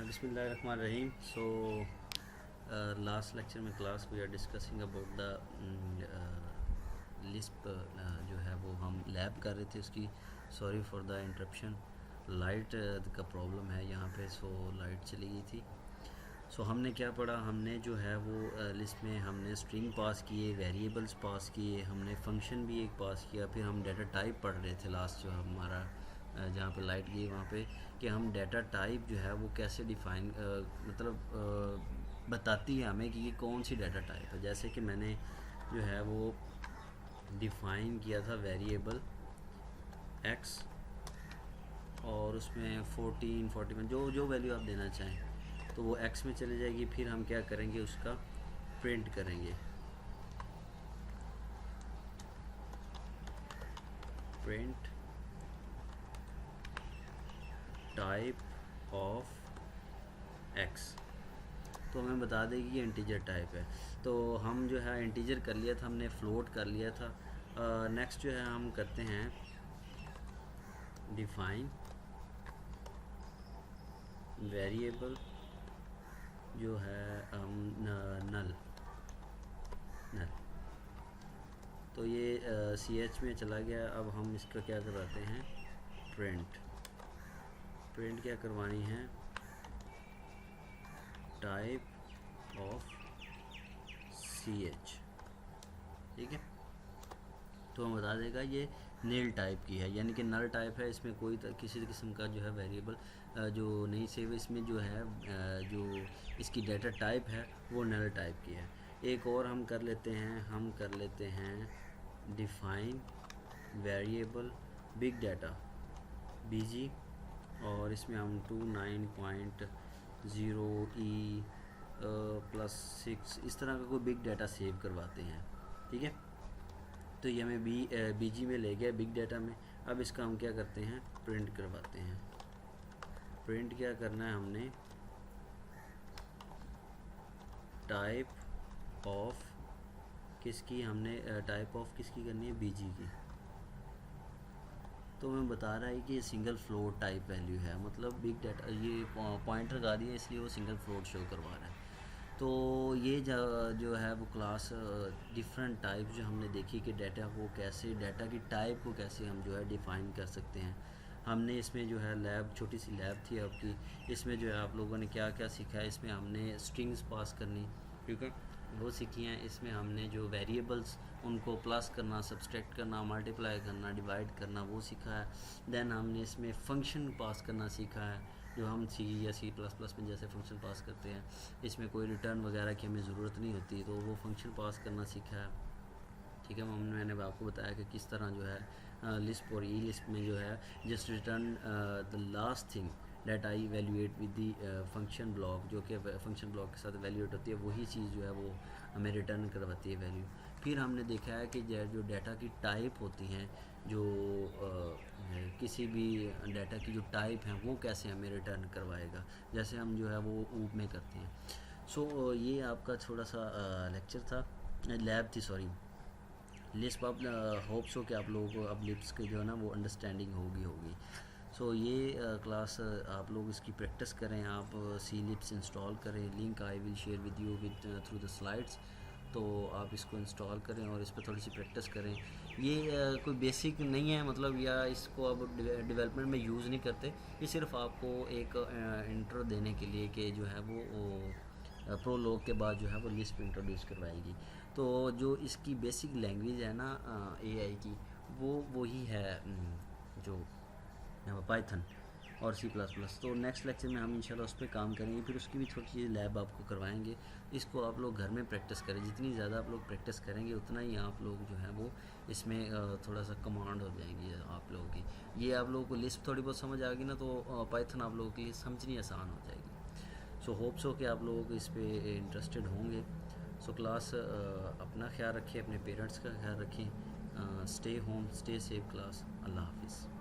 Bismillahirrahmanirrahim. So, last lecture में class we are discussing about the lisp जो है वो हम लैब कर रहे थे उसकी. Sorry for the interruption. Light का प्रॉब्लम है यहाँ पे, सो लाइट चली गई थी. सो हमने क्या पढ़ा, हमने जो है वो लिस्ट में हमने स्ट्रिंग पास किए, वेरिएबल्स पास किए, हमने फंक्शन भी एक पास किया, फिर हम डाटा टाइप पढ़ रहे थे लास्ट जो हमारा जहाँ पे लाइट गई वहाँ पे, कि हम डाटा टाइप जो है वो कैसे डिफ़ाइन बताती है हमें कि ये कौन सी डाटा टाइप है. जैसे कि मैंने जो है वो डिफ़ाइन किया था वेरिएबल x और उसमें 14, 41 जो वैल्यू आप देना चाहें तो वो x में चली जाएगी. फिर हम क्या करेंगे, उसका प्रिंट करेंगे. प्रिंट टाइप ऑफ x तो हमें बता देगी कि इंटीजर टाइप है. तो हम जो है इंटीजर कर लिया था, हमने फ्लोट कर लिया था. नेक्स्ट जो है हम करते हैं डिफाइन वेरिएबल जो है नल. तो ये ch में चला गया. अब हम इसका क्या करवाते हैं, प्रिंट क्या करवानी है, टाइप ऑफ ch. ठीक है, तो हम बता देगा ये नील टाइप की है, यानी कि नल टाइप है. इसमें कोई किसी किस्म का जो है वेरिएबल जो नहीं सेव, इसमें जो है जो इसकी डाटा टाइप है वो नल टाइप की है. एक और हम कर लेते हैं define variable big data bg, और इसमें हम 29.0e+6 इस तरह का कोई बिग डाटा सेव करवाते हैं. ठीक है, तो ये हमें bg में ले गया, बिग डाटा में. अब इसका हम क्या करते हैं, प्रिंट करवाते हैं. प्रिंट क्या करना है हमने, टाइप ऑफ किसकी, हमने टाइप ऑफ किसकी करनी है, bg की. तो हमें बता रहा है कि ये सिंगल फ्लोट टाइप वैल्यू है, मतलब बिग डाटा ये पॉइंट लगा दिया इसलिए वो सिंगल फ्लोट शो करवा रहा है. तो ये जो है वो क्लास डिफरेंट टाइप जो हमने देखी कि डाटा को कैसे, डाटा की टाइप को कैसे हम जो है डिफ़ाइन कर सकते हैं. हमने इसमें जो है लैब, छोटी सी लैब थी आपकी, इसमें जो है आप लोगों ने क्या क्या सीखा है. इसमें हमने स्ट्रिंग्स पास करनी, ठीक है, वो सीखी हैं. इसमें हमने जो वेरिएबल्स उनको प्लस करना, सब्सट्रैक्ट करना, मल्टीप्लाई करना, डिवाइड करना वो सीखा है. देन हमने इसमें फंक्शन पास करना सीखा है, जो हम C या C++ में जैसे फंक्शन पास करते हैं. इसमें कोई रिटर्न वगैरह की हमें ज़रूरत नहीं होती, तो वो फंक्शन पास करना सीखा है. ठीक है, मैंने आपको बताया कि किस तरह जो है लिस्प और ई लिस्प में जो है just return the last thing date I evaluate with the function block, जो कि फंक्शन ब्लॉक के साथ इवेल्यूएट होती है, वही चीज़ जो है वो हमें रिटर्न करवाती है वैल्यू. फिर हमने देखा है कि जो डाटा की टाइप होती हैं, जो किसी भी डाटा की जो टाइप है वो कैसे हमें रिटर्न करवाएगा, जैसे हम जो है वो ऊप में करते हैं. सो ये आपका थोड़ा सा लेक्चर था, लैब थी सॉरी, लिस्प. आप होप सो कि आप लोगों को अब लिप्स की जो है ना वो अंडरस्टैंडिंग होगी. सो ये क्लास आप लोग इसकी प्रैक्टिस करें, आप सी लिप्स इंस्टॉल करें. Link I will share with you with through the slides. तो आप इसको इंस्टॉल करें और इस पर थोड़ी सी प्रैक्टिस करें. ये कोई बेसिक नहीं है, मतलब या इसको अब डेवलपमेंट में यूज़ नहीं करते. ये सिर्फ आपको एक इंट्रो देने के लिए कि जो है वो प्रोलॉग के बाद जो है वो लिस्प इंट्रोड्यूस करवाएगी. तो जो इसकी बेसिक लैंग्वेज है ना AI की, वो वही है जो पाइथन और C++. तो नेक्स्ट लेक्चर में हम इंशाल्लाह उस पर काम करेंगे. फिर उसकी भी थोड़ी सी लैब आपको करवाएंगे. इसको आप लोग घर में प्रैक्टिस करें. जितनी ज़्यादा आप लोग प्रैक्टिस करेंगे उतना ही आप लोग जो है वो इसमें थोड़ा सा कमांड हो जाएंगी आप लोगों की. ये आप लोगों को लिस्ट थोड़ी बहुत समझ आ गई ना, तो पाइथन आप लोगों के लिए समझनी आसान हो जाएगी. सो होप सो कि आप लोग इस पर इंटरेस्टेड होंगे. सो क्लास अपना ख्याल रखें, अपने पेरेंट्स का ख्याल रखें. Stay home, stay safe class. अल्लाह हाफिज़.